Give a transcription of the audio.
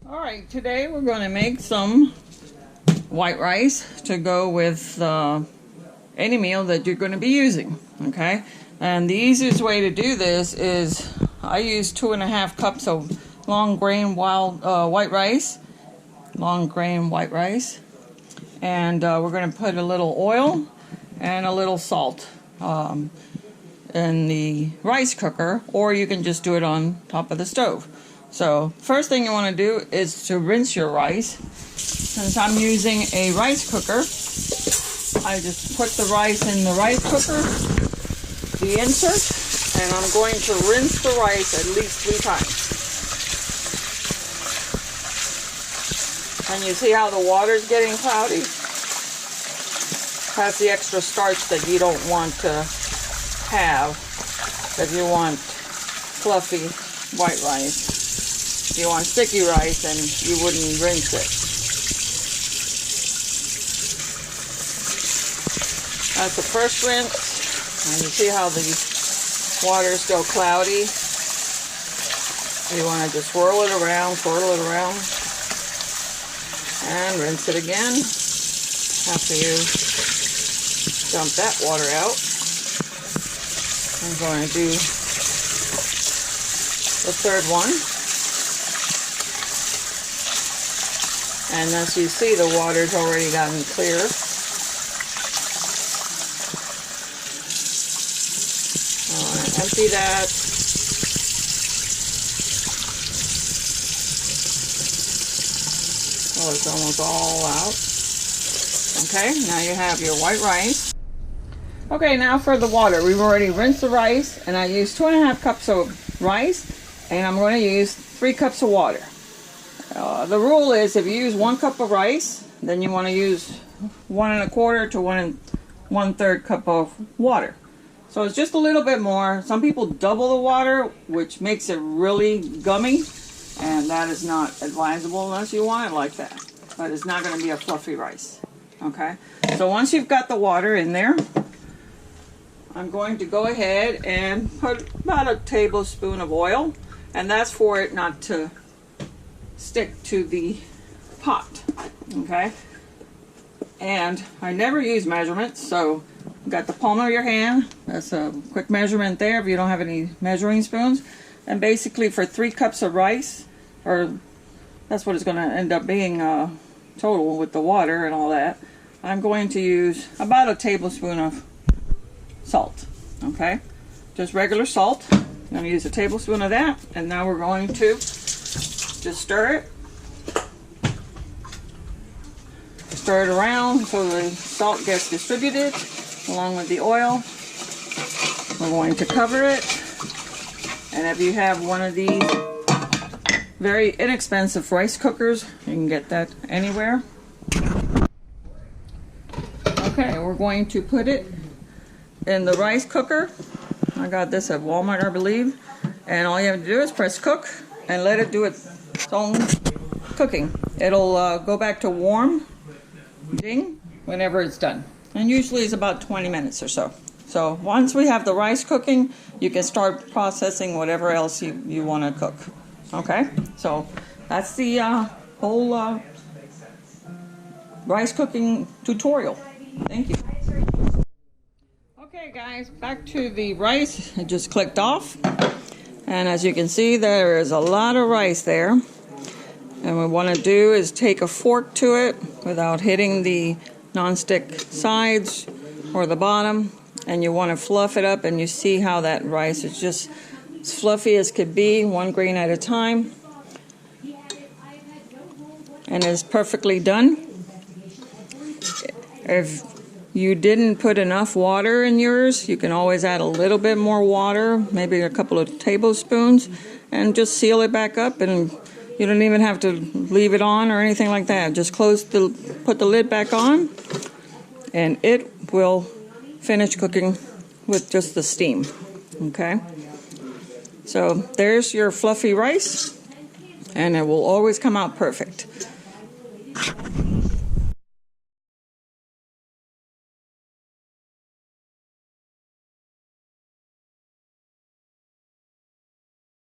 Alright, today we're going to make some white rice to go with any meal that you're going to be using. Okay, and the easiest way to do this is I use 2.5 cups of long grain white rice. Long grain white rice. And we're going to put a little oil and a little salt in the rice cooker, or you can just do it on top of the stove. So first thing you want to do is to rinse your rice. Since I'm using a rice cooker, I just put the rice in the rice cooker, the insert, and I'm going to rinse the rice at least 3 times. And you see how the water's getting cloudy? That's the extra starch that you don't want to have if you want fluffy white rice. If you want sticky rice, then you wouldn't rinse it. That's the first rinse, and you see how the water is still cloudy. You want to just swirl it around, and rinse it again after you dump that water out. I'm going to do the third one. And as you see, the water's already gotten clear. I want to empty that. Oh, it's almost all out. Okay, now you have your white rice. Okay, now for the water. We've already rinsed the rice, and I used 2.5 cups of rice, and I'm going to use 3 cups of water. The rule is if you use 1 cup of rice, then you want to use 1 1/4 to 1 1/3 cup of water. So it's just a little bit more. Some people double the water, which makes it really gummy, and that is not advisable unless you want it like that. But it's not going to be a fluffy rice. Okay, so once you've got the water in there, I'm going to go ahead and put about a tablespoon of oil, and that's for it not to stick to the pot. Okay, and I never use measurements, so you got the palm of your hand. That's a quick measurement there if you don't have any measuring spoons. And basically for 3 cups of rice, or that's what it's going to end up being total with the water and all that, I'm going to use about a tablespoon of salt. Okay, just regular salt. I'm going to use a tablespoon of that, and now we're going to just stir it. Stir it around so the salt gets distributed along with the oil. We're going to cover it, and if you have one of these very inexpensive rice cookers, you can get that anywhere. Okay, we're going to put it in the rice cooker. I got this at Walmart, I believe, and all you have to do is press cook and let it do its own cooking. It'll go back to warm ding whenever it's done, and usually it's about 20 minutes or so. So once we have the rice cooking, you can start processing whatever else you want to cook. Okay, so that's the whole rice cooking tutorial. Thank you. Okay guys, back to the rice. It just clicked off, and as you can see, there is a lot of rice there. And what we want to do is take a fork to it without hitting the non-stick sides or the bottom, and you want to fluff it up, and you see how that rice is just as fluffy as could be, 1 grain at a time, and it's perfectly done. If you didn't put enough water in yours, you can always add a little bit more water, maybe a couple of tablespoons, and just seal it back up, and you don't even have to leave it on or anything like that. Just put the lid back on, and it will finish cooking with just the steam. Okay, so there's your fluffy rice, and it will always come out perfect.